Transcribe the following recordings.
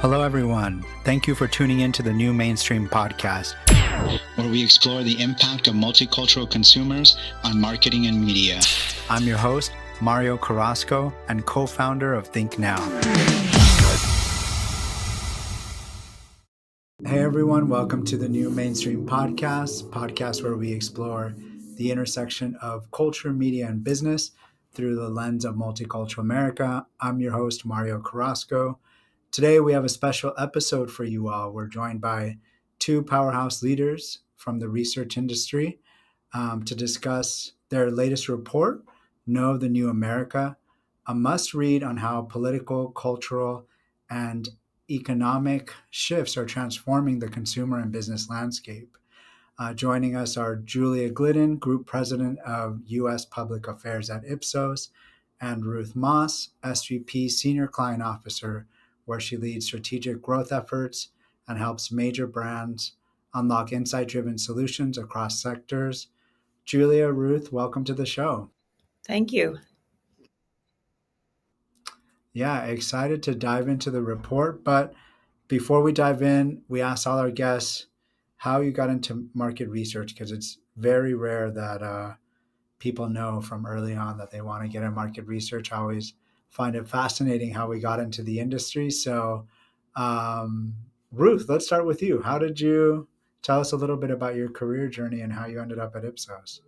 Hello, everyone. Thank you for tuning in to the New Mainstream podcast, where we explore the impact of multicultural consumers on marketing and media. I'm your host, Mario Carrasco, and co-founder of Think Now. Hey, everyone. Welcome to the New Mainstream podcast where we explore the intersection of culture, media, and business through the lens of multicultural America. I'm your host, Mario Carrasco. Today, we have a special episode for you all. We're joined by two powerhouse leaders from the research industry to discuss their latest report, Know the New America, a must-read on how political, cultural, and economic shifts are transforming the consumer and business landscape. Joining us are Julia Glidden, Group President of U.S. Public Affairs at Ipsos, and Ruth Moss, SVP Senior Client Officer, where she leads strategic growth efforts and helps major brands unlock insight-driven solutions across sectors. Julia, Ruth, welcome to the show. Thank you. Yeah, excited to dive into the report. But before we dive in, we asked all our guests how you got into market research, because it's very rare that people know from early on that they want to get in market research. I always find it fascinating how we got into the industry. So, Ruth, let's start with you. How did you tell us a little bit about your career journey and how you ended up at Ipsos?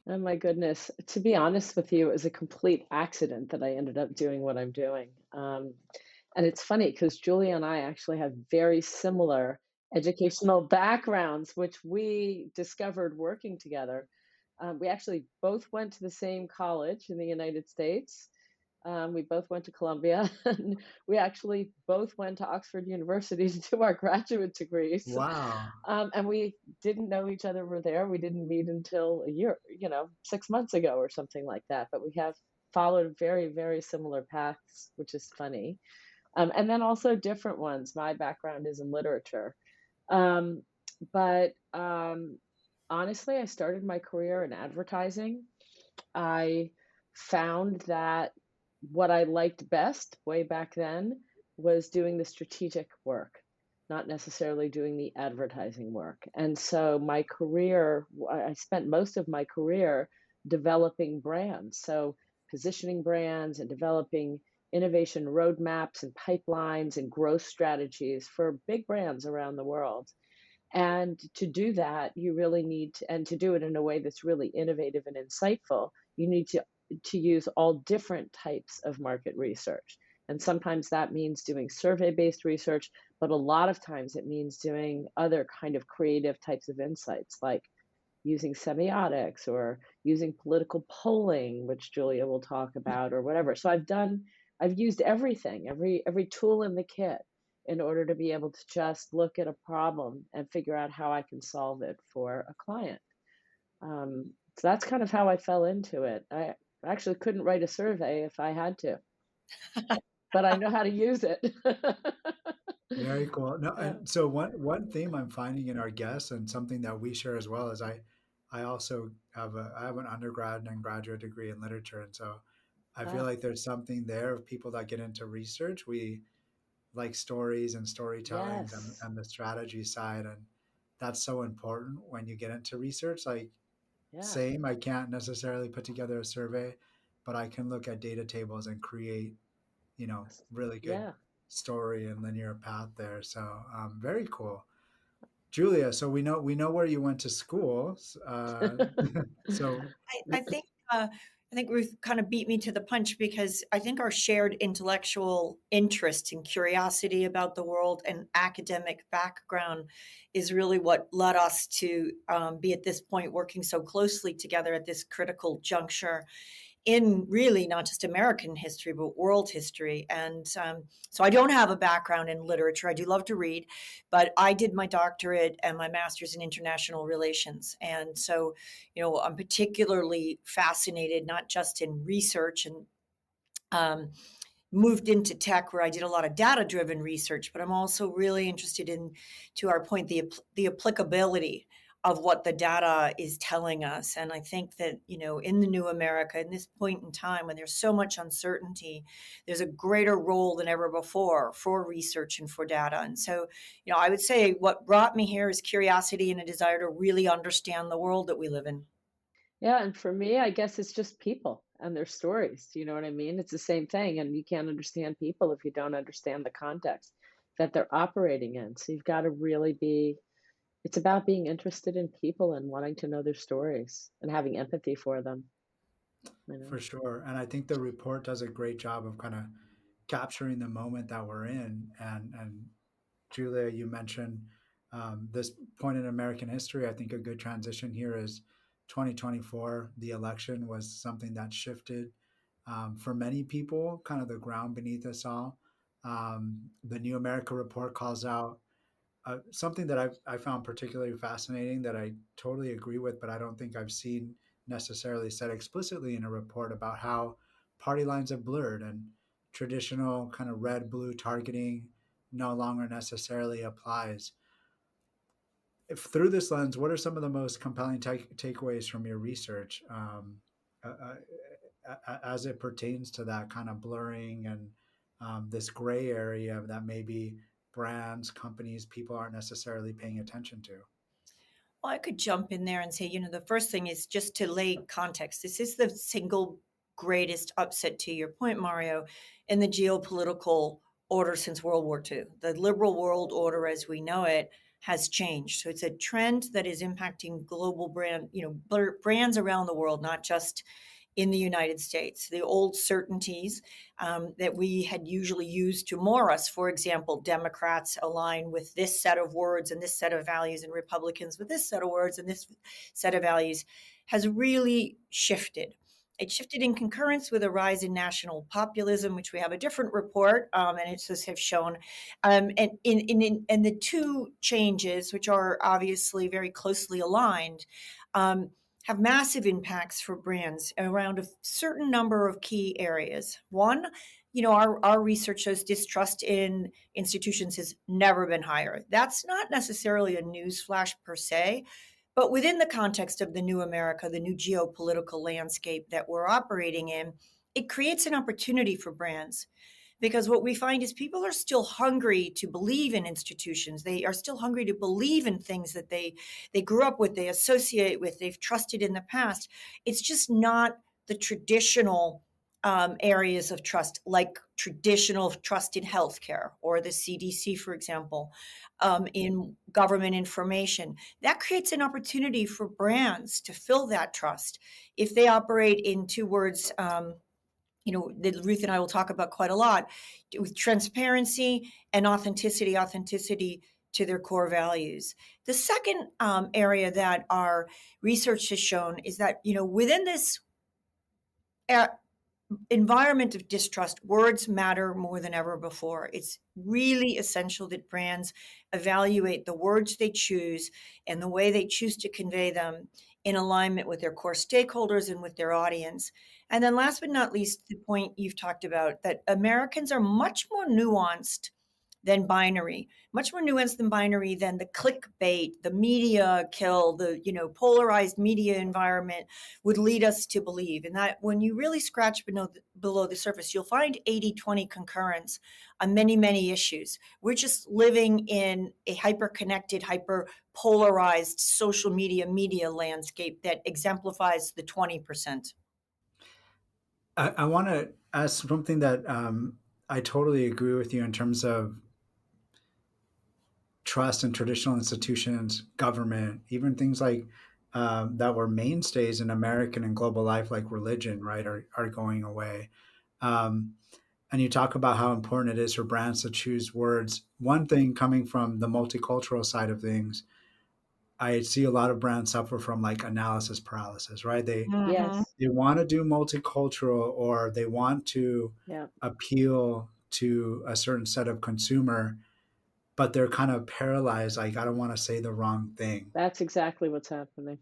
Oh my goodness. To be honest with you, it was a complete accident that I ended up doing what I'm doing. And it's funny because Julia and I actually have very similar educational backgrounds, which we discovered working together. We actually both went to the same college in the United States. We both went to Columbia, and we actually both went to Oxford University to do our graduate degrees. Wow. And we didn't know each other were there. We didn't meet until a year, 6 months ago or something like that. But we have followed very, very similar paths, which is funny. And then also different ones. My background is in literature. Um, but honestly, I started my career in advertising. I found that what I liked best way back then was doing the strategic work, not necessarily doing the advertising work. And so my career, I spent most of my career developing brands. So positioning brands and developing innovation roadmaps and pipelines and growth strategies for big brands around the world. And to do that, you really need to, and to do it in a way that's really innovative and insightful, you need to use all different types of market research. And sometimes that means doing survey-based research, but a lot of times it means doing other kind of creative types of insights, like using semiotics or using political polling, which Julia will talk about, or whatever. So I've used everything, every tool in the kit in order to be able to just look at a problem and figure out how I can solve it for a client. So that's kind of how I fell into it. I actually couldn't write a survey if I had to, but I know how to use it. Very cool. No, Yeah. and so one theme I'm finding in our guests, and something that we share as well, is I also I have an undergrad and graduate degree in literature, and so I feel Ah, like there's something there of people that get into research. We like stories and storytellings yes. and the strategy side, and that's so important when you get into research. Like, Yeah. same, I can't necessarily put together a survey, but I can look at data tables and create, really good Yeah. story and linear path there. So very cool. Julia, so we know where you went to school. So I think uh, I think Ruth kind of beat me to the punch because I think our shared intellectual interest and curiosity about the world and academic background is really what led us to be at this point working so closely together at this critical juncture in really not just American history, but world history. And so I don't have a background in literature. I do love to read, but I did my doctorate and my master's in international relations. And so, I'm particularly fascinated not just in research and um, moved into tech where I did a lot of data driven research, but I'm also really interested in, to our point, the applicability of what the data is telling us. And I think that, in the new America, in this point in time when there's so much uncertainty, there's a greater role than ever before for research and for data. And so, I would say what brought me here is curiosity and a desire to really understand the world that we live in. Yeah, and for me, I guess it's just people and their stories. You know what I mean? It's the same thing, and you can't understand people if you don't understand the context that they're operating in. So you've got to really be it's about being interested in people and wanting to know their stories and having empathy for them, you know. For sure. And I think the report does a great job of kind of capturing the moment that we're in. And Julia, you mentioned this point in American history. I think a good transition here is 2024. The election was something that shifted for many people, kind of the ground beneath us all. The New America report calls out something that I found particularly fascinating that I totally agree with, but I don't think I've seen necessarily said explicitly in a report about how party lines have blurred and traditional kind of red blue targeting no longer necessarily applies. If through this lens, what are some of the most compelling takeaways from your research as it pertains to that kind of blurring and this gray area that maybe brands, companies, people aren't necessarily paying attention to? Well, I could jump in there and say, the first thing is just to lay context. This is the single greatest upset, to your point, Mario, in the geopolitical order since World War II. The liberal world order as we know it has changed. So it's a trend that is impacting global brands around the world, not just in the United States. The old certainties that we had usually used to moor us, for example, Democrats align with this set of words and this set of values, and Republicans with this set of words and this set of values, has really shifted. It shifted in concurrence with a rise in national populism, which we have a different report, and it says have shown. And the two changes, which are obviously very closely aligned, have massive impacts for brands around a certain number of key areas. One, our research shows distrust in institutions has never been higher. That's not necessarily a news flash per se, but within the context of the new America, the new geopolitical landscape that we're operating in, it creates an opportunity for brands because what we find is people are still hungry to believe in institutions. They are still hungry to believe in things that they grew up with, they associate with, they've trusted in the past. It's just not the traditional areas of trust, like traditional trust in healthcare or the CDC, for example, in government information. That creates an opportunity for brands to fill that trust if they operate in two words. That Ruth and I will talk about quite a lot, with transparency and authenticity to their core values. The second area that our research has shown is that, within this environment of distrust, words matter more than ever before. It's really essential that brands evaluate the words they choose and the way they choose to convey them in alignment with their core stakeholders and with their audience. And then last but not least, the point you've talked about, that Americans are much more nuanced than binary, much more nuanced than binary than the clickbait, the media kill, the polarized media environment would lead us to believe. And that when you really scratch below the surface, you'll find 80-20 concurrence on many, many issues. We're just living in a hyper-connected, hyper-polarized social media landscape that exemplifies the 20%. I want to ask something that I totally agree with you in terms of trust in traditional institutions, government, even things like that were mainstays in American and global life, like religion, right, are going away. Um, and you talk about how important it is for brands to choose words. One thing coming from the multicultural side of things, I see a lot of brands suffer from like analysis paralysis, right? Mm-hmm. Yes. They want to do multicultural or they want to Yeah. appeal to a certain set of consumer, but they're kind of paralyzed. Like, I don't want to say the wrong thing. That's exactly what's happening.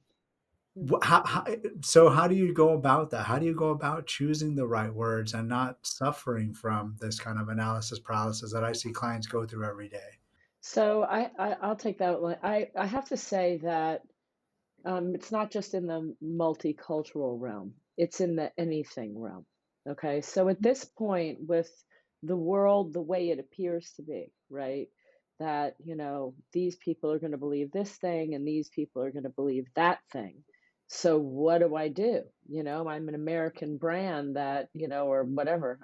Mm. So how do you go about that? How do you go about choosing the right words and not suffering from this kind of analysis paralysis that I see clients go through every day? So I'll take that one. I have to say that It's not just in the multicultural realm, it's in the anything realm. Okay. So at this point, with the world the way it appears to be, right? That, these people are going to believe this thing and these people are going to believe that thing. So what do I do? I'm an American brand that, or whatever,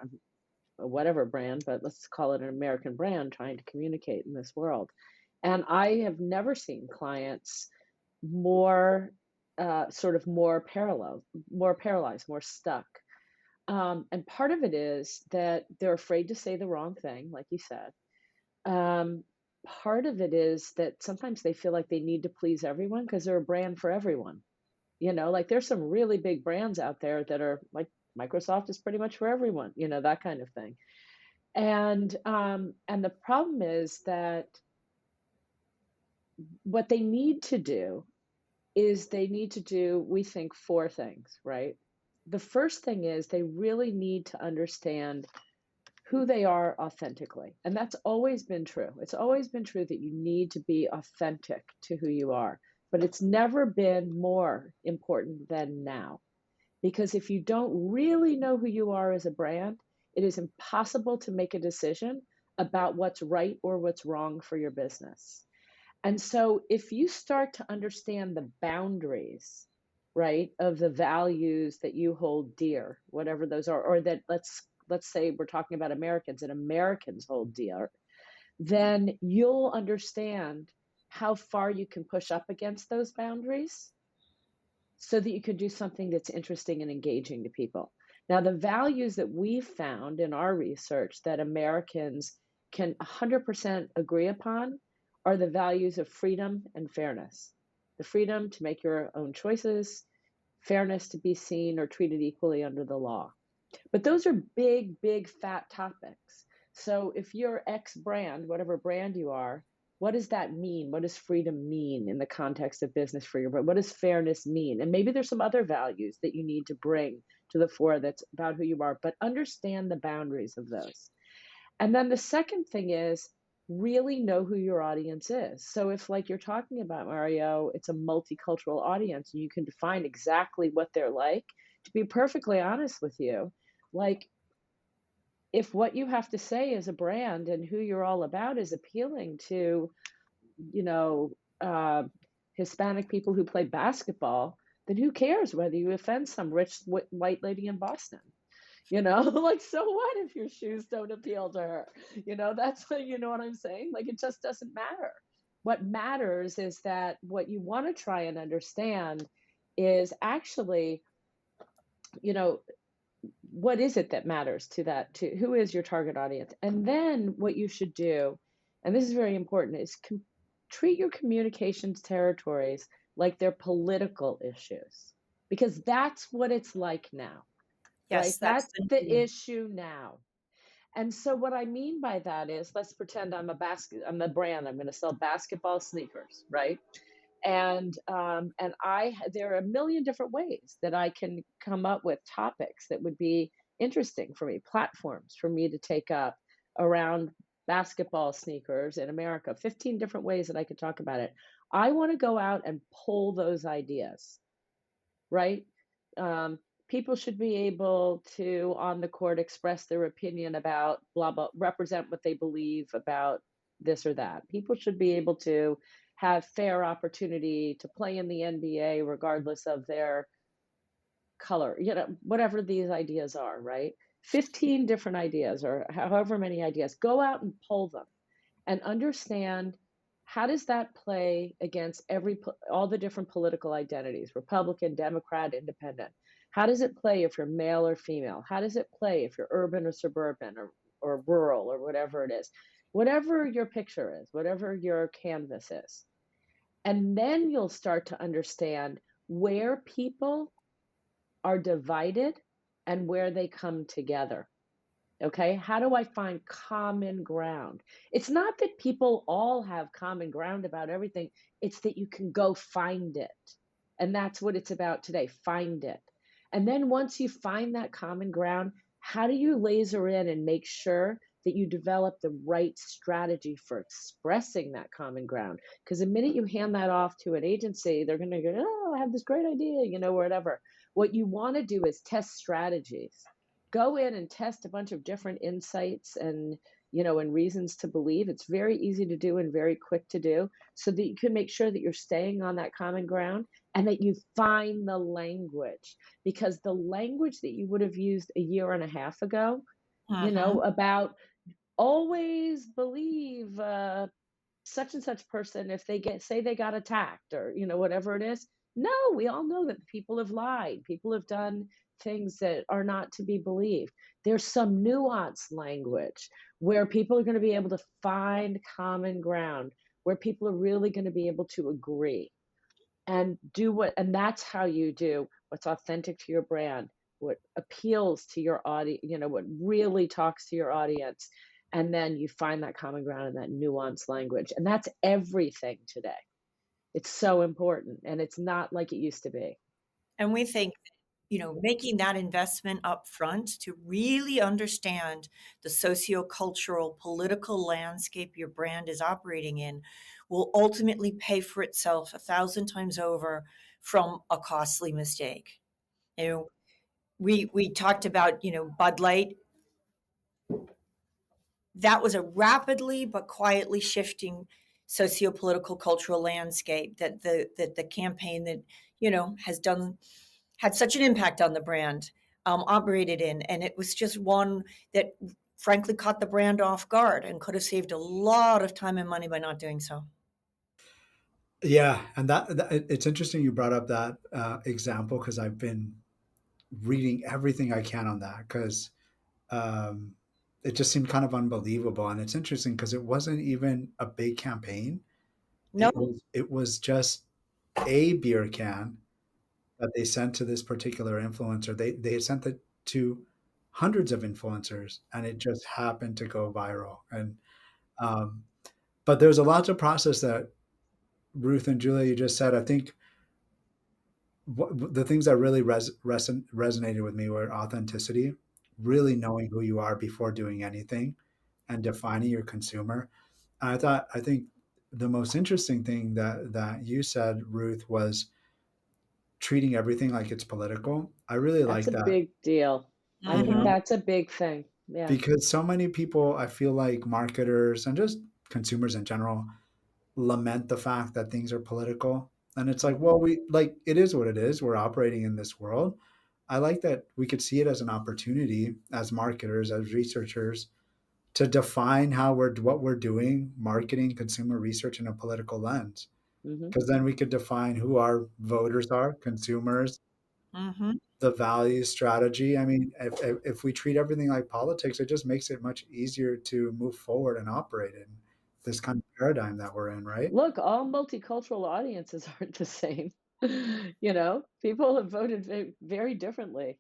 whatever brand, but let's call it an American brand trying to communicate in this world. And I have never seen clients more sort of more paralyzed, more stuck. And part of it is that they're afraid to say the wrong thing, like you said. Um, Part of it is that sometimes they feel like they need to please everyone because they're a brand for everyone. Like there's some really big brands out there that are like Microsoft is pretty much for everyone, that kind of thing. And the problem is that what they need to do is they need to do, we think, four things, right? The first thing is they really need to understand who they are authentically. And that's always been true. It's always been true that you need to be authentic to who you are. But it's never been more important than now. Because if you don't really know who you are as a brand, it is impossible to make a decision about what's right or what's wrong for your business. And so if you start to understand the boundaries, right, of the values that you hold dear, whatever those are, or that let's say we're talking about Americans and Americans hold dear, then you'll understand how far you can push up against those boundaries so that you can do something that's interesting and engaging to people. Now, the values that we've found in our research that Americans can 100% agree upon are the values of freedom and fairness. The freedom to make your own choices, fairness to be seen or treated equally under the law. But those are big, big, fat topics. So if you're X brand, whatever brand you are, what does that mean? What does freedom mean in the context of business for your brand? What does fairness mean? And maybe there's some other values that you need to bring to the fore that's about who you are, but understand the boundaries of those. And then the second thing is really know who your audience is. So if, like you're talking about, Mario, it's a multicultural audience and you can define exactly what they're like, to be perfectly honest with you, like if what you have to say as a brand and who you're all about is appealing to, you know, uh, Hispanic people who play basketball, then who cares whether you offend some rich white lady in Boston? Like, so what if your shoes don't appeal to her? That's what, you know what I'm saying? Like, it just doesn't matter. What matters is that what you want to try and understand is actually, you know, what is it that matters to who is your target audience? And then what you should do, and this is very important, is treat your communications territories like they're political issues, because that's what it's like now, right? Yes, that's That's the the new. issue now. And so what I mean by that is, let's pretend I'm the brand. I'm going to sell basketball sneakers, right? And there are a million different ways that I can come up with topics that would be interesting for me, platforms for me to take up around basketball sneakers in America, 15 different ways that I could talk about it. I want to go out and pull those ideas, right? Um, People should be able to, on the court, express their opinion about blah, blah, represent what they believe about this or that. People should be able to have fair opportunity to play in the NBA regardless of their color, whatever these ideas are, right? 15 different ideas or however many ideas. Go out and pull them and understand how does that play against all the different political identities, Republican, Democrat, Independent. How does it play if you're male or female? How does it play if you're urban or suburban or rural or whatever it is? Whatever your picture is, whatever your canvas is. And then you'll start to understand where people are divided and where they come together. Okay, how do I find common ground? It's not that people all have common ground about everything, it's that you can go find it. And that's what it's about today, find it. And then once you find that common ground, how do you laser in and make sure that you develop the right strategy for expressing that common ground. Because the minute you hand that off to an agency, they're going to go, oh, I have this great idea, whatever. What you want to do is test strategies. Go in and test a bunch of different insights and reasons to believe. It's very easy to do and very quick to do, so that you can make sure that you're staying on that common ground and that you find the language, because the language that you would have used a year and a half ago, Mhm. about always believe such and such person if they got attacked, or whatever it is. No, we all know that people have lied, people have done things that are not to be believed. There's some nuanced language where people are going to be able to find common ground, where people are really going to be able to agree and and that's how you do what's authentic to your brand, what appeals to your audience, what really talks to your audience. And then you find that common ground in that nuanced language. And that's everything today. It's so important. And it's not like it used to be. And we think, making that investment up front to really understand the sociocultural, political landscape your brand is operating in will ultimately pay for itself 1,000 times over from a costly mistake. You know, we talked about, Bud Light. That was a rapidly but quietly shifting socio-political cultural landscape that the campaign that has done had such an impact on the brand operated in, and it was just one that frankly caught the brand off guard and could have saved a lot of time and money by not doing so. Yeah, and it's interesting you brought up that example because I've been reading everything I can on that because um, it just seemed kind of unbelievable. And it's interesting because it wasn't even a big campaign. No. It was just a beer can that they sent to this particular influencer. They had sent it to hundreds of influencers, and it just happened to go viral. And um, but there's a lot to process that Ruth and Julia you just said. I think the things that really resonated with me were authenticity, really knowing who you are before doing anything, and defining your consumer. I think the most interesting thing that you said, Ruth, was treating everything like it's political. I really That's like a that, big deal. I you think Mhm. know, that's a big thing. Yeah. because so many people, I feel like marketers and just consumers in general, lament the fact that things are political. And it's like, Hmm. well, we like it is what it is. We're operating in this world. I like that we could see it as an opportunity as marketers, as researchers, to define how we're what we're doing, marketing, consumer research in a political lens. Hmm. Because then we could define who our voters are, consumers, Mhm. the value strategy. I mean, if we treat everything like politics, it just makes it much easier to move forward and operate in this kind of paradigm that we're in, right? Look, all multicultural audiences aren't the same. People have voted very differently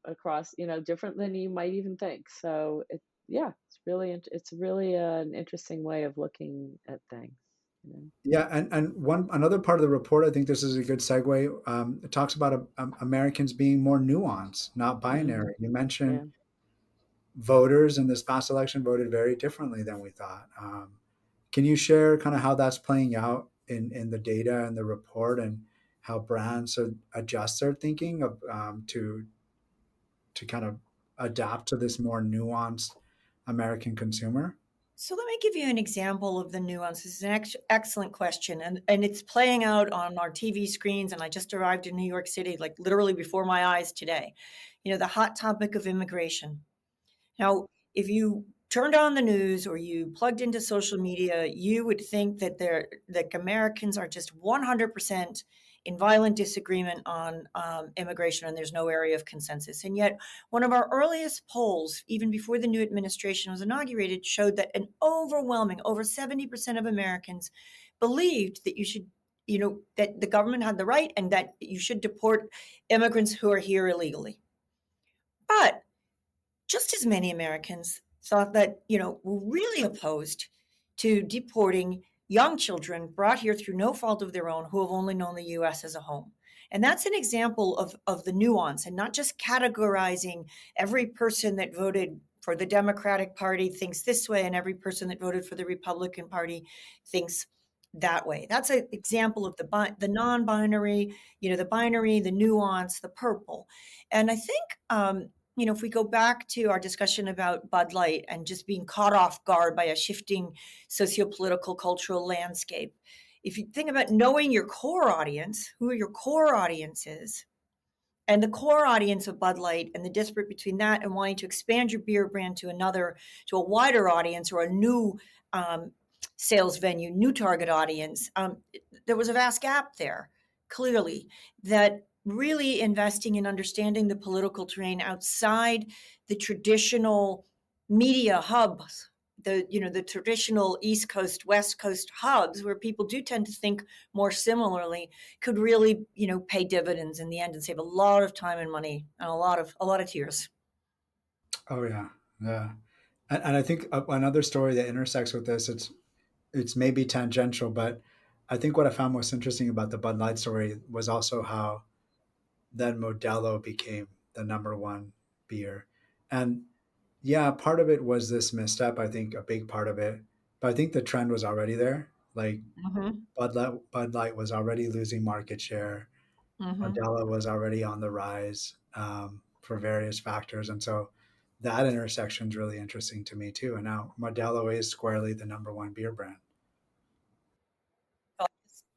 across, different than you might even think. So yeah, it's really an interesting way of looking at things. You know? Yeah, and one another part of the report, I think this is a good segue. It talks about Americans being more nuanced, not Hmm. binary. You mentioned Yeah. voters in this past election voted very differently than we thought. Can you share kind of how that's playing out in the data and the report, and how brands adjust their thinking of to kind of adapt to this more nuanced American consumer? So let me give you an example of the nuance. This is an excellent question, and it's playing out on our TV screens. And I just arrived in New York City, like literally before my eyes today. The hot topic of immigration. Now, if you turned on the news or you plugged into social media, you would think that Americans are just 100% in violent disagreement on immigration, and there's no area of consensus. And yet, one of our earliest polls, even before the new administration was inaugurated, showed that an overwhelming, over 70% of Americans believed that that the government had the right and that you should deport immigrants who are here illegally. But just as many Americans thought that, were really opposed to deporting young children brought here through no fault of their own who have only known the US as a home. And that's an example of the nuance and not just categorizing every person that voted for the Democratic Party thinks this way, and every person that voted for the Republican Party thinks that way. That's an example of the non-binary, the binary, the nuance, the purple. And I think, if we go back to our discussion about Bud Light and just being caught off guard by a shifting sociopolitical cultural landscape, if you think about knowing your core audience, who your core audience is, and the core audience of Bud Light and the disparate between that and wanting to expand your beer brand to a wider audience or a new sales venue, new target audience, there was a vast gap there, clearly, that really investing in understanding the political terrain outside the traditional media hubs, the traditional East Coast, West Coast hubs where people do tend to think more similarly, could really, pay dividends in the end and save a lot of time and money and a lot of tears. Oh yeah, yeah. And I think another story that intersects with this, it's maybe tangential, but I think what I found most interesting about the Bud Light story was also how then Modelo became the number one beer. And yeah, part of it was this misstep. I think a big part of it, but I think the trend was already there. Like Mm-hmm. Bud Light was already losing market share. Mm-hmm. Modelo was already on the rise for various factors, and so that intersection is really interesting to me too. And now Modelo is squarely the number one beer brand.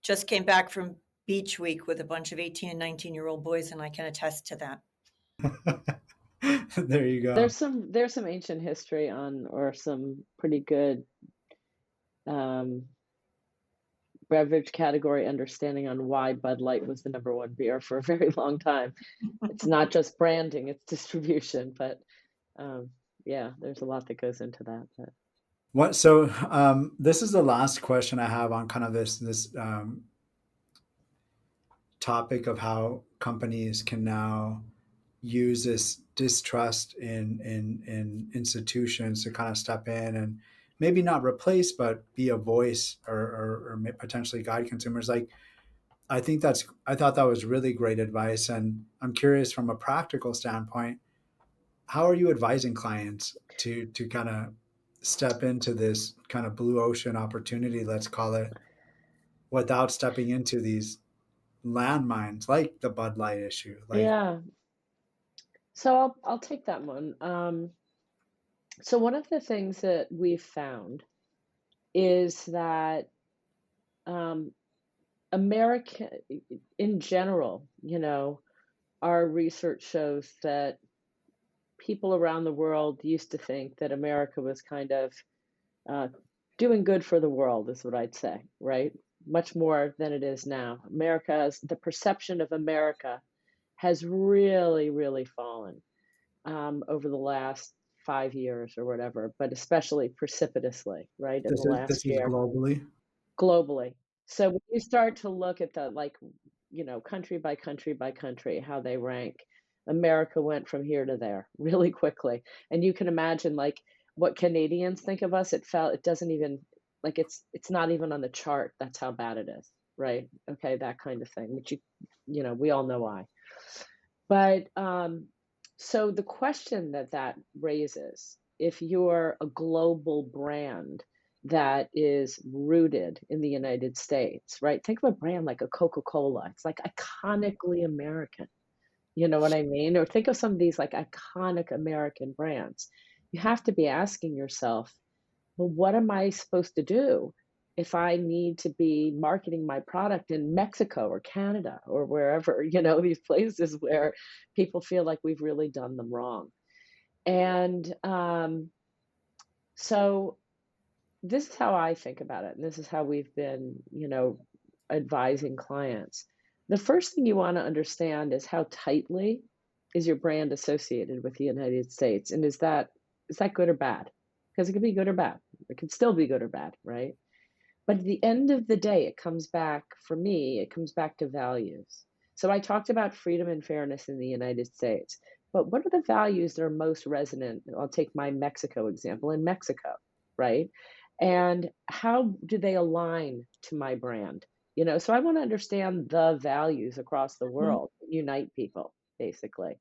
Just came back from Beach Week with a bunch of 18 and 19-year-old boys, and I can attest to that. There you go. There's some ancient history on, or some pretty good um, beverage category understanding on why Bud Light was the number one beer for a very long time. It's not just branding, it's distribution, but um, yeah, there's a lot that goes into that. But What so this is the last question I have on kind of this topic of how companies can now use this distrust in institutions to kind of step in and maybe not replace but be a voice or potentially guide consumers. Like I thought that was really great advice, and I'm curious from a practical standpoint, how are you advising clients to kind of step into this kind of blue ocean opportunity, let's call it, without stepping into these landmines like the Bud Light issue? Like, yeah, so I'll take that one. So one of the things that we've found is that um, America, in general, our research shows that people around the world used to think that America was kind of uh, doing good for the world, is what I'd say, right? Much more than it is now. The perception of America has really, really fallen over the last 5 years or whatever, but especially precipitously, right, in the this last is year, globally. globally. So when you start to look at the, like, country by country by country, how they rank, America went from here to there really quickly. And you can imagine, like, what Canadians think of us. It doesn't even, like, it's not even on the chart. That's how bad it is, right? Okay, that kind of thing, which we all know why. But so the question that raises, if you're a global brand that is rooted in the United States, right? Think of a brand like a Coca-Cola. It's like iconically American. You know what I mean? Or think of some of these like iconic American brands. You have to be asking yourself, well, what am I supposed to do if I need to be marketing my product in Mexico or Canada or wherever, these places where people feel like we've really done them wrong? And so this is how I think about it. And this is how we've been, advising clients. The first thing you want to understand is how tightly is your brand associated with the United States? And is that good or bad? Because it could be good or bad. It could still be good or bad, right? But at the end of the day, for me, it comes back to values. So I talked about freedom and fairness in the United States, but what are the values that are most resonant? I'll take my Mexico example in Mexico, right? And how do they align to my brand? So I want to understand the values across the Mhm. world, that unite people, basically.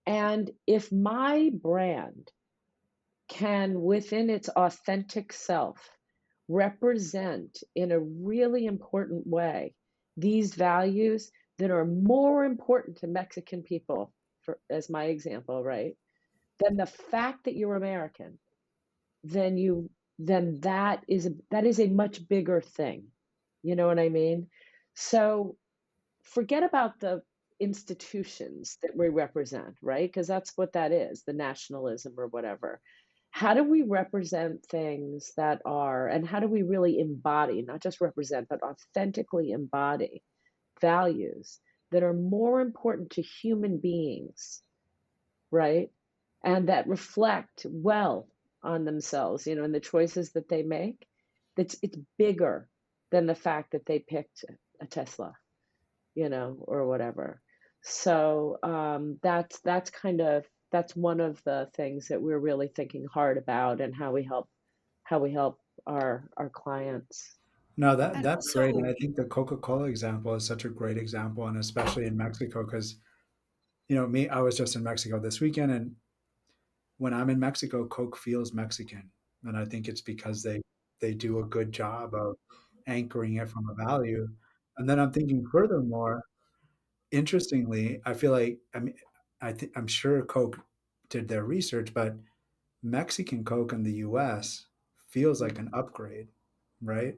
And if my brand can, within its authentic self, represent in a really important way these values that are more important to Mexican people, for as my example, right? Than the fact that you're American, then you then that is a much bigger thing. You know what I mean? So forget about the institutions that we represent, right? Because that's what that is, the nationalism or whatever. How do we represent things that are, and how do we really embody, not just represent, but authentically embody values that are more important to human beings, right? And that reflect well on themselves, and the choices that they make. It's bigger than the fact that they picked a Tesla, or whatever. So that's one of the things that we're really thinking hard about, and how we help our clients. No, And that's great, and also, I think the Coca-Cola example is such a great example, and especially in Mexico, because you know me, I was just in Mexico this weekend, and when I'm in Mexico, Coke feels Mexican, and I think it's because they do a good job of anchoring it from a value. And then I'm thinking furthermore, interestingly, I feel like I'm sure Coke did their research, but Mexican Coke in the US feels like an upgrade, right?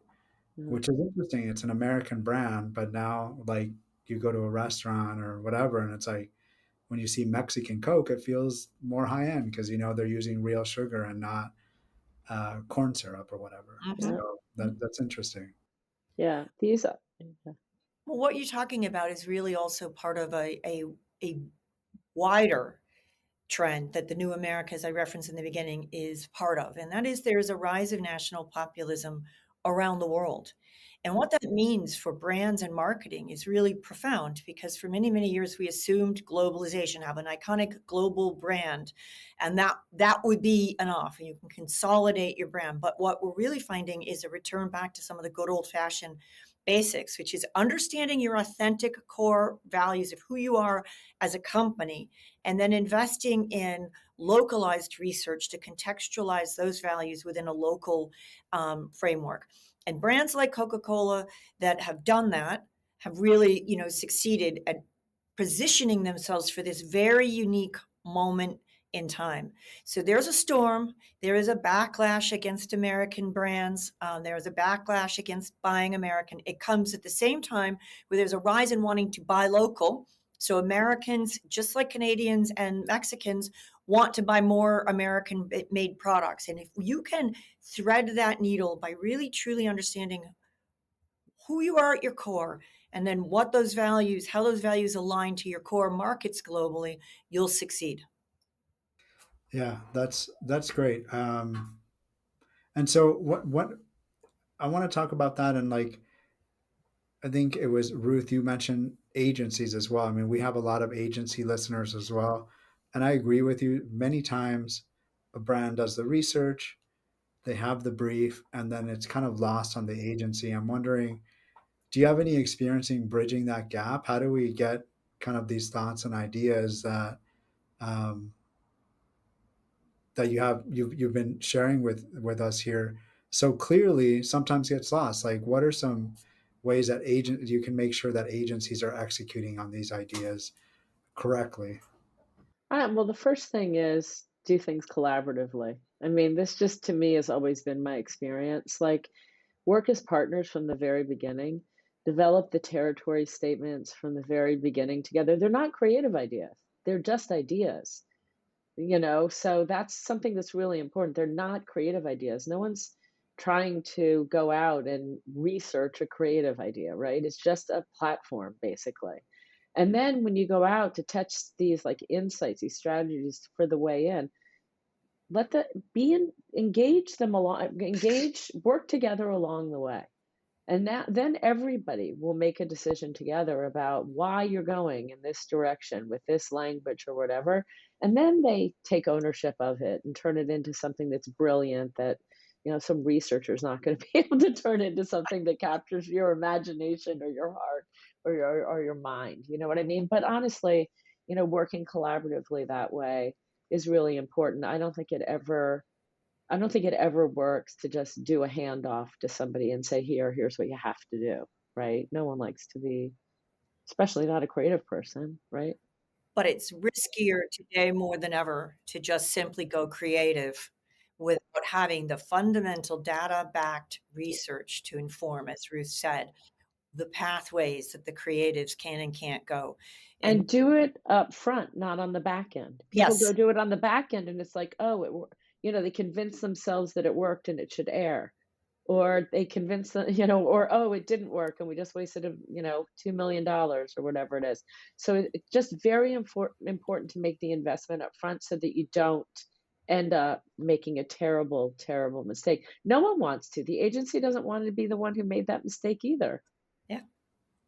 Mhm. Which is interesting. It's an American brand, but now like you go to a restaurant or whatever, and it's like when you see Mexican Coke, it feels more high end because you know they're using real sugar and not corn syrup or whatever. Yeah, mhm. So that's interesting. yeah. These are, yeah. Well, what you're talking about is really also part of a wider trend that the new America, as I referenced in the beginning, is part of. And that is there's a rise of national populism around the world. And what that means for brands and marketing is really profound because for many, many years we assumed globalization, have an iconic global brand, and that would be enough. And you can consolidate your brand. But what we're really finding is a return back to some of the good old-fashioned basics, which is understanding your authentic core values of who you are as a company and then investing in localized research to contextualize those values within a local framework. And brands like Coca-Cola that have done that have really, succeeded at positioning themselves for this very unique moment in time. So there's a storm. There is a backlash against American brands. There is a backlash against buying American. It comes at the same time where there's a rise in wanting to buy local. So Americans, just like Canadians and Mexicans, want to buy more American made products. And if you can thread that needle by really truly understanding who you are at your core and then what those values, how those values align to your core markets globally, you'll succeed. Yeah, that's great. And so what I want to talk about that, and like I think it was Ruth, you mentioned agencies as well. I mean, we have a lot of agency listeners as well. And I agree with you. Many times a brand does the research, they have the brief, and then it's kind of lost on the agency. I'm wondering, do you have any experience in bridging that gap? How do we get kind of these thoughts and ideas um, that you've been sharing with us here so clearly sometimes gets lost? Like, what are some ways that agent you can make sure that agencies are executing on these ideas correctly? Well, the first thing is do things collaboratively. I mean, this just to me has always been my experience. Like, work as partners from the very beginning, develop the territory statements from the very beginning together. They're not creative ideas, they're just ideas. So that's something that's really important. They're not creative ideas. No one's trying to go out and research a creative idea, right? It's just a platform, basically. And then when you go out to touch these like insights, these strategies for the way in, let the engage them along, work together along the way. And that then everybody will make a decision together about why you're going in this direction with this language or whatever. And then they take ownership of it and turn it into something that's brilliant that, some researcher's not going to be able to turn into something that captures your imagination or your heart or your mind. You know what I mean? But honestly, working collaboratively that way is really important. I don't think it ever I don't think it ever works to just do a handoff to somebody and say, here's what you have to do, right? No one likes to be, especially not a creative person, right? But it's riskier today more than ever to just simply go creative without having the fundamental data-backed research to inform, as Ruth said, the pathways that the creatives can and can't go. And And do it up front, not on the back end. People go yes, do it on the back end and it's like, oh, they convince themselves that it worked and it should air. Or they convince them, or oh, it didn't work and we just wasted, $2 million or whatever it is. So it's just very important to make the investment up front so that you don't end up making a terrible, terrible mistake. No one wants to. The agency doesn't want to be the one who made that mistake either. yeah,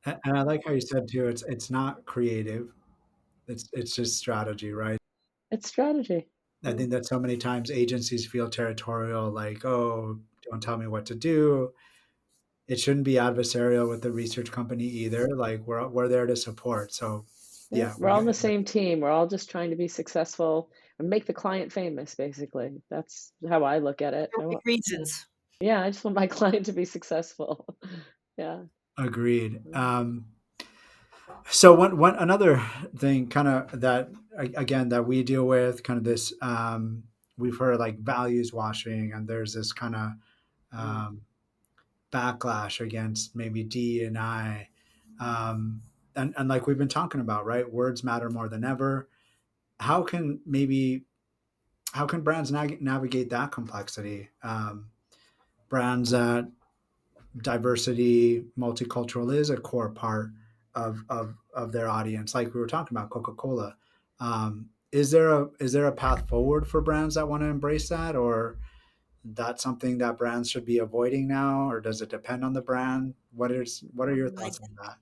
And I like how you said too, it's not creative. It's just strategy, right? It's strategy. I Mm, think that so many times agencies feel territorial, like, oh, don't tell me what to do. It shouldn't be adversarial with the research company either. Like we're there to support. So yeah, yeah, we're we all on get the same team. We're all just trying to be successful and make the client famous, basically. That's how I look at it. for right reasons. Yeah, I just want my client to be successful. Yeah. agreed. Mm, So one another thing kind of that again that we deal with kind of this we've heard like values washing, and there's this kind of mm. um, backlash against maybe D and I, and like we've been talking about, right? Words matter more than ever. How can maybe how can brands navigate that complexity? Brands that diversity, multicultural is a core part of their audience. Like we were talking about Coca Cola. Is there a path forward for brands that want to embrace that, or that's something that brands should be avoiding now, or does it depend on the brand? What are your I thoughts on that?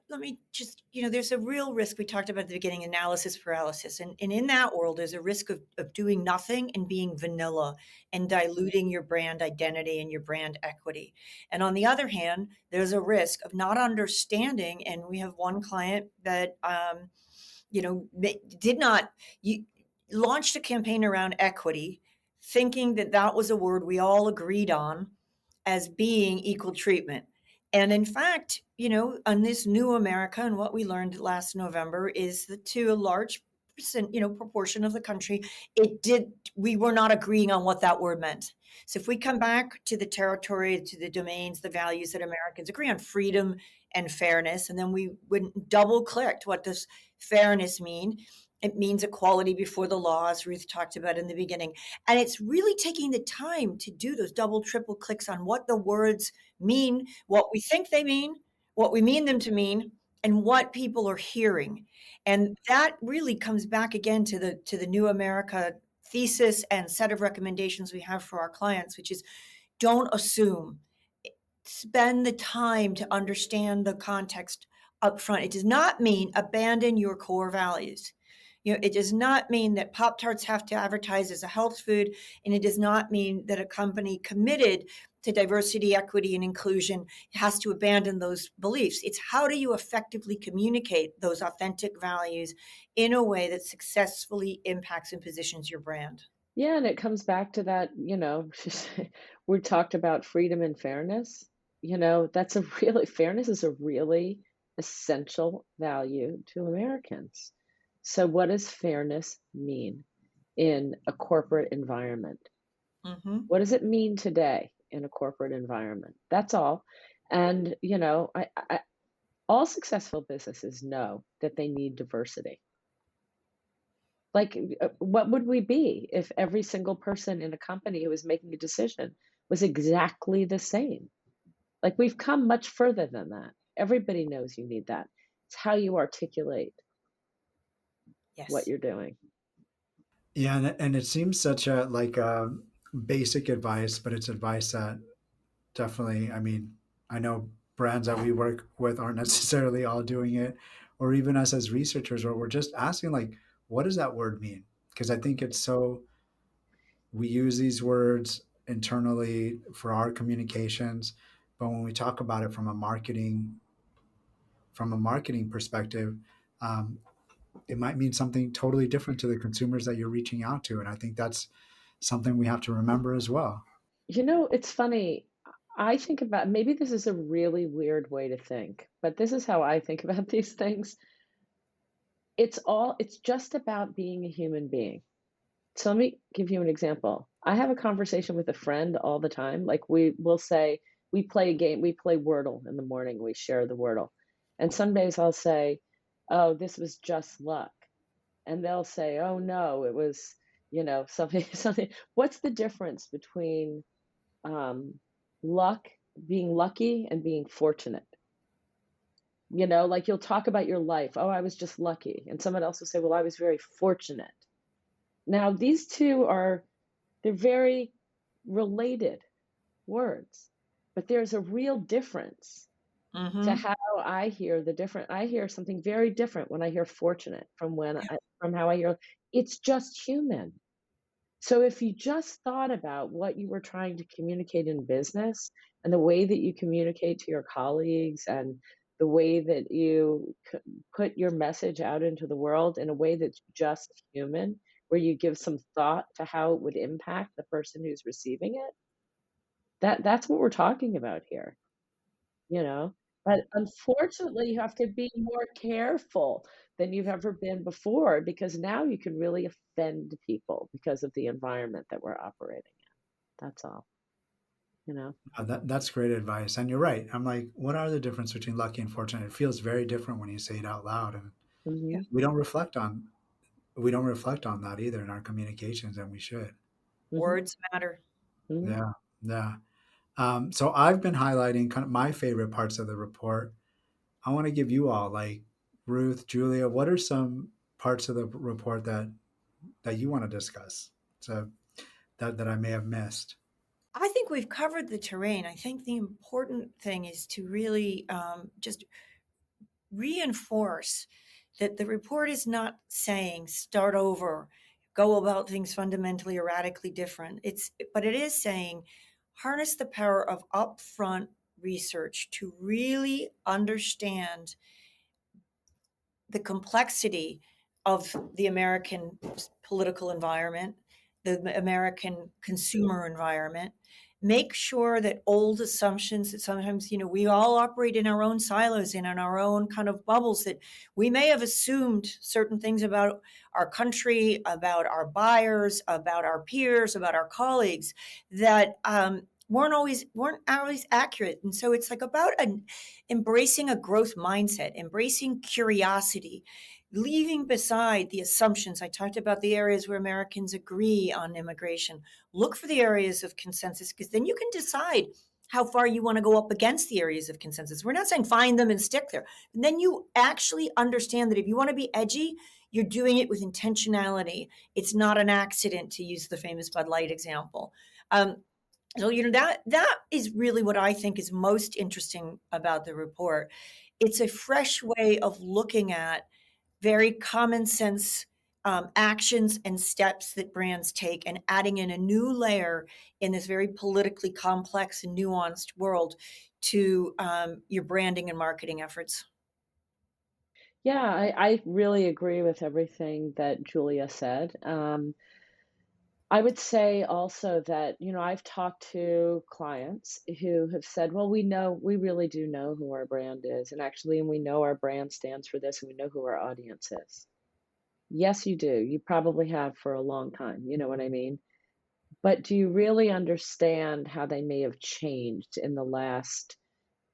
let me just, there's a real risk. We talked about at the beginning, analysis paralysis. And in that world, there's a risk of doing nothing and being vanilla and diluting your brand identity and your brand equity. And on the other hand, there's a risk of not understanding. And we have one client that, did not, you, launched a campaign around equity, thinking that that was a word we all agreed on as being equal treatment. And in fact, on this new America, and what we learned last November is that to a large percent, proportion of the country, we were not agreeing on what that word meant. So if we come back to the territory, to the domains, the values that Americans agree on, freedom and fairness, and then we went double clicked, what does fairness mean? It means equality before the law, as Ruth talked about in the beginning. And it's really taking the time to do those double, triple clicks on what the words mean, what we think they mean, what we mean them to mean, and what people are hearing. And that really comes back again to the New America thesis and set of recommendations we have for our clients, which is don't assume. Spend the time to understand the context up front. It does not mean abandon your core values. It does not mean that Pop Tarts have to advertise as a health food, and it does not mean that a company committed to diversity, equity, and inclusion has to abandon those beliefs. It's how do you effectively communicate those authentic values in a way that successfully impacts and positions your brand. Yeah, and it comes back to that, we talked about freedom and fairness. That's a really, fairness is a really essential value to Americans. So, what does fairness mean in a corporate environment? Hmm. What does it mean today in a corporate environment? That's all. And, all successful businesses know that they need diversity. Like, what would we be if every single person in a company who was making a decision was exactly the same? Like, we've come much further than that. Everybody knows you need that. It's how you articulate what Yes. you're doing. Yeah, and it seems such a like basic advice, but it's advice that definitely, I mean, I know brands that we work with aren't necessarily all doing it, or even us as researchers, or we're just asking, like, what does that word mean? Because I think it's so, we use these words internally for our communications, but when we talk about it from a marketing perspective, um, it might mean something totally different to the consumers that you're reaching out to. And I think something we have to remember as well. It's funny. I think about, maybe this is a really weird way to think, but this is how I think about these things. It's just about being a human being. So let me give you an example. I have a conversation with a friend all the time. Like we will say, we play a game, we play Wordle in the morning, we share the Wordle. And some days I'll say, "Oh, this was just luck." And they'll say, "Oh no, it was, something something." What's the difference between um luck, being lucky, and being fortunate? Like you'll talk about your life. "Oh, I was just lucky." And someone else will say, "Well, I was very fortunate." Now, these two they're very related words, but there's a real difference to Mm-hmm. how I hear something very different when I hear fortunate from how I hear it's just human. So if you just thought about what you were trying to communicate in business and the way that you communicate to your colleagues and the way that you put your message out into the world in a way that's just human, where you give some thought to how it would impact the person who's receiving it, that's what we're talking about here, you know? But unfortunately, you have to be more careful than you've ever been before because now you can really offend people because of the environment that we're operating in. That's all, you know? That's great advice. And you're right. I'm like, what are the difference between lucky and fortunate? It feels very different when you say it out loud. And Mhm, we don't reflect on we don't reflect on that either in our communications, and we should. mhm, Words matter. mhm. Yeah. Yeah. So I've been highlighting kind of my favorite parts of the report. I want to give you all, like Ruth, Julia, what are some parts of the report that you want to discuss? So that I may have missed. I think we've covered the terrain. I think the important thing is to really just reinforce that the report is not saying start over, go about things fundamentally or radically different. But it is saying harness the power of upfront research to really understand the complexity of the American political environment, the American consumer environment. Make sure that old assumptions that sometimes, we all operate in our own silos and in our own kind of bubbles that we may have assumed certain things about our country, about our buyers, about our peers, about our colleagues that weren't always accurate. And so it's like about embracing a growth mindset, embracing curiosity, leaving beside the assumptions. I talked about the areas where Americans agree on immigration. Look for the areas of consensus because then you can decide how far you want to go up against the areas of consensus. We're not saying find them and stick there. And then you actually understand that if you want to be edgy, you're doing it with intentionality. It's not an accident, to use the famous Bud Light example. So that is really what I think is most interesting about the report. It's a fresh way of looking at very common sense actions and steps that brands take and adding in a new layer in this very politically complex and nuanced world to your branding and marketing efforts. Yeah, I really agree with everything that Julia said. I would say also that, I've talked to clients who have said, well, we really do know who our brand is. And we know our brand stands for this and we know who our audience is. Yes, you do. You probably have for a long time. You know what I mean? But do you really understand how they may have changed in the last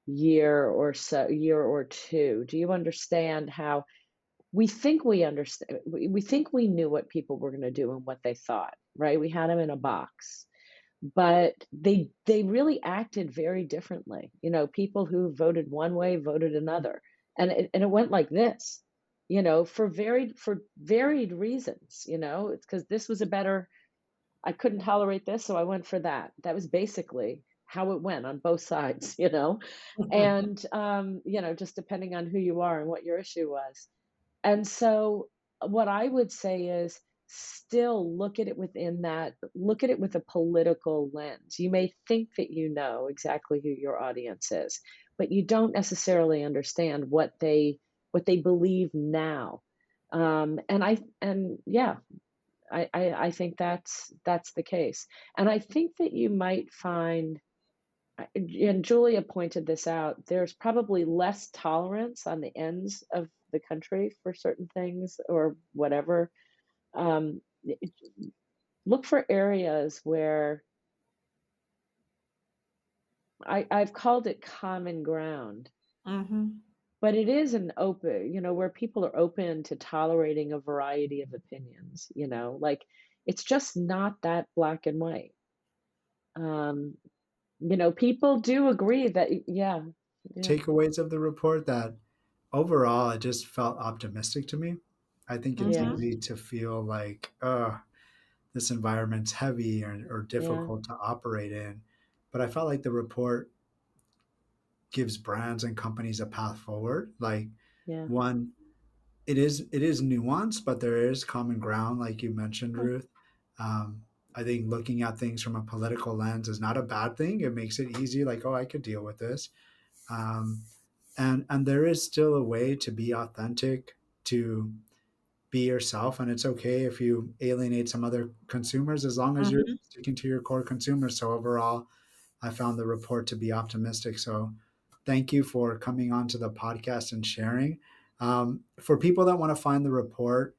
year or two? Do you understand how we think we knew what people were going to do and what they thought, right? We had them in a box, but they really acted very differently. People who voted one way voted another, and it went like this, for varied reasons. It's because this was a better. I couldn't tolerate this, so I went for that. That was basically how it went on both sides. And just depending on who you are and what your issue was. And so what I would say is still look at it with a political lens. You may think that you know exactly who your audience is, but you don't necessarily understand what they believe now. And yeah, I think that's the case. And I think that you might find, and Julia pointed this out, there's probably less tolerance on the ends of the country for certain things or whatever. Um, it- Look for areas where I've called it common ground, Mm-hmm. but it is an open, where people are open to tolerating a variety of opinions, like it's just not that black and white. Um, People do agree that, yeah, yeah, Takeaways of the report that overall it just felt optimistic to me. I think it's yeah, Mm-hmm. easy to feel like, this environment's heavy or yeah, difficult to operate in. But I felt like the report gives brands and companies a path forward. Like, yeah. one, it is nuanced, but there is common ground, like you mentioned, Huh. Ruth. Um, I think looking at things from a political lens is not a bad thing. It makes it easy, like, oh, I could deal with this. Um, and there is still a way to be authentic, to be yourself, and it's okay if you alienate some other consumers as long as you're Mm-hmm. sticking to your core consumers. So overall, I found the report to be optimistic. So thank you for coming on to the podcast and sharing. For people that want to find the report,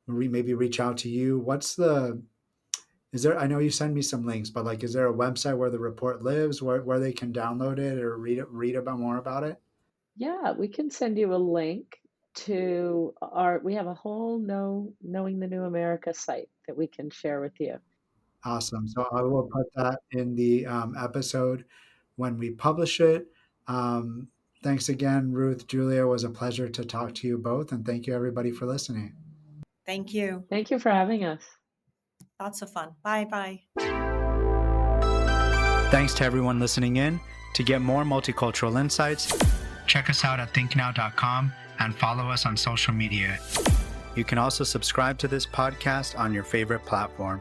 maybe reach out to you. Is there, I know you send me some links, but like, is there a website where the report lives, where they can download it or read about more about it? Yeah, we can send you a link to we have a whole Knowing the New America site that we can share with you. Awesome. So I will put that in the episode when we publish it. Um, Thanks again, Ruth, Julia. It was a pleasure to talk to you both. And thank you, everybody, for listening. Thank you. Thank you for having us. Lots of fun. Bye bye. Thanks to everyone listening in. To get more multicultural insights, check us out at thinknow.com and follow us on social media. You can also subscribe to this podcast on your favorite platform.